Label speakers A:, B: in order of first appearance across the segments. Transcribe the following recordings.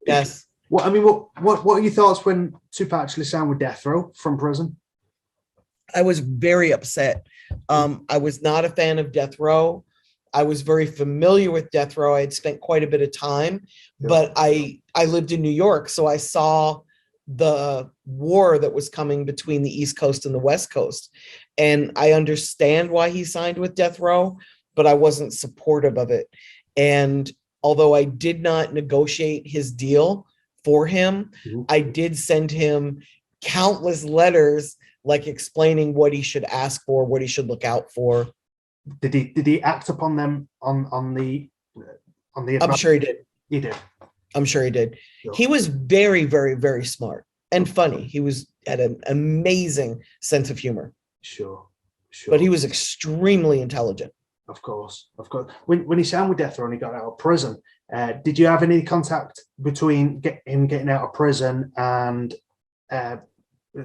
A: Yes.
B: What are your thoughts when Tupac actually signed with Death Row from prison?
A: I was very upset. I was not a fan of Death Row. I was very familiar with Death Row. I had spent quite a bit of time, but I lived in New York, so I saw the war that was coming between the East Coast and the West Coast. And I understand why he signed with Death Row, but I wasn't supportive of it. And although I did not negotiate his deal for him, I did send him countless letters, like explaining what he should ask for, what he should look out for.
B: Did he act upon them on the
A: I'm sure he did.
B: He did.
A: I'm sure he did.
B: Sure.
A: He was very, very, very smart and funny. He had an amazing sense of humor.
B: Sure.
A: But he was extremely intelligent.
B: Of course. When he signed with Death Row and he got out of prison, did you have any contact between him getting out of prison and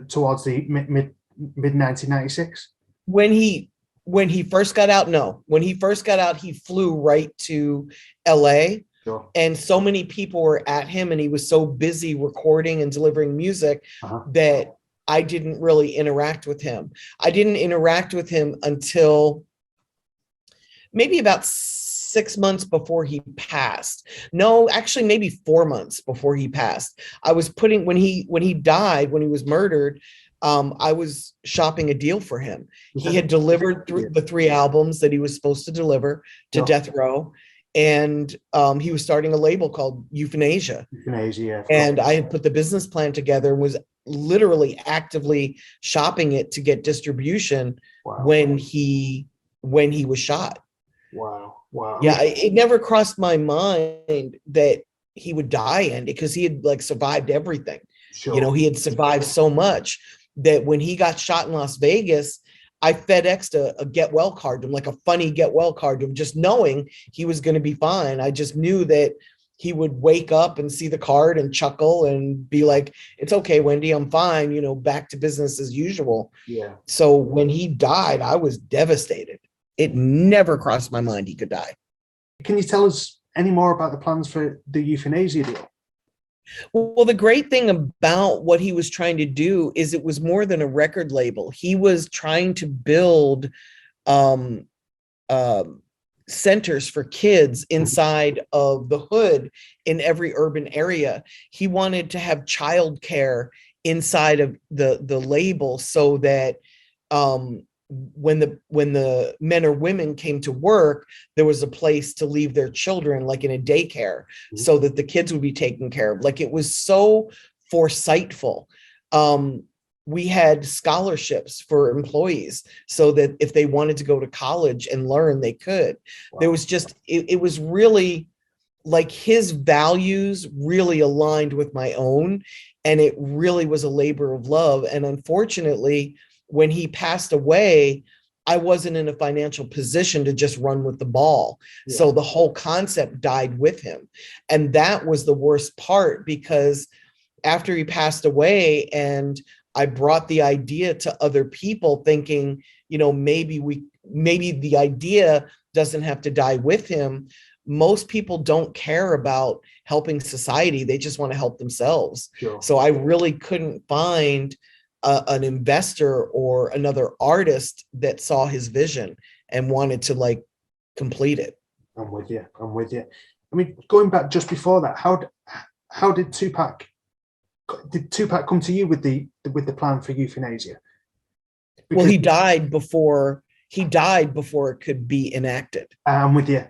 B: towards the mid 1996?
A: When he first got out, no. When he first got out, he flew right to LA.
B: Sure.
A: And so many people were at him, and he was so busy recording and delivering music that I didn't really interact with him. I didn't interact with him until maybe about 6 months before he passed. No, actually maybe 4 months before he passed. I was when he died, when he was murdered, I was shopping a deal for him. He had delivered the 3 albums that he was supposed to deliver to Death Row. And he was starting a label called Euthanasia.
B: Euthanasia.
A: And I had put the business plan together and was literally actively shopping it to get distribution when he was shot.
B: Wow.
A: Yeah, it never crossed my mind that he would die, Andy, because he had like survived everything.
B: Sure.
A: You know, he had survived so much that when he got shot in Las Vegas, I FedExed a get well card to him, like a funny get well card to him, just knowing he was going to be fine. I just knew that he would wake up and see the card and chuckle and be like, "It's okay, Wendy, I'm fine, you know, back to business as usual."
B: Yeah.
A: So when he died, I was devastated. It never crossed my mind he could die.
B: Can you tell us any more about the plans for the Euthanasia deal?
A: Well, the great thing about what he was trying to do is it was more than a record label. He was trying to build centers for kids inside of the hood in every urban area. He wanted to have childcare inside of the label so that when the men or women came to work, there was a place to leave their children, like in a daycare, so that the kids would be taken care of. Like, it was so foresightful. We had scholarships for employees so that if they wanted to go to college and learn, they could. Wow. There was just, it was really like his values really aligned with my own, and it really was a labor of love. And unfortunately, when he passed away, I wasn't in a financial position to just run with the ball. Yeah. So the whole concept died with him. And that was the worst part, because after he passed away and I brought the idea to other people thinking, you know, maybe the idea doesn't have to die with him. Most people don't care about helping society. They just want to help themselves. Sure. So I really couldn't find an investor or another artist that saw his vision and wanted to like complete it.
B: I'm with you. I mean, going back just before that, how did Tupac come to you with the plan for Euthanasia?
A: Because, well, he died before it could be enacted.
B: I'm with you.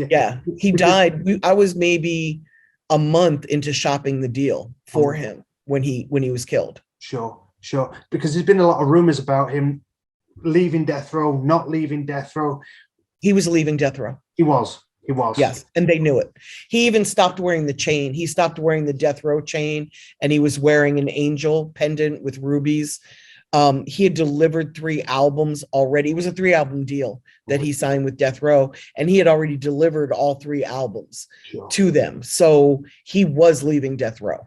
A: Yeah, he died. I was maybe a month into shopping the deal for him when he was killed.
B: Sure. Because there's been a lot of rumors about him leaving Death Row, not leaving Death Row.
A: He was leaving Death Row.
B: He was.
A: Yes, and they knew it. He even stopped wearing the chain. He stopped wearing the Death Row chain, and he was wearing an angel pendant with rubies. He had delivered 3 albums already. It was a 3-album deal that he signed with Death Row, and he had already delivered all 3 albums to them. So he was leaving Death Row.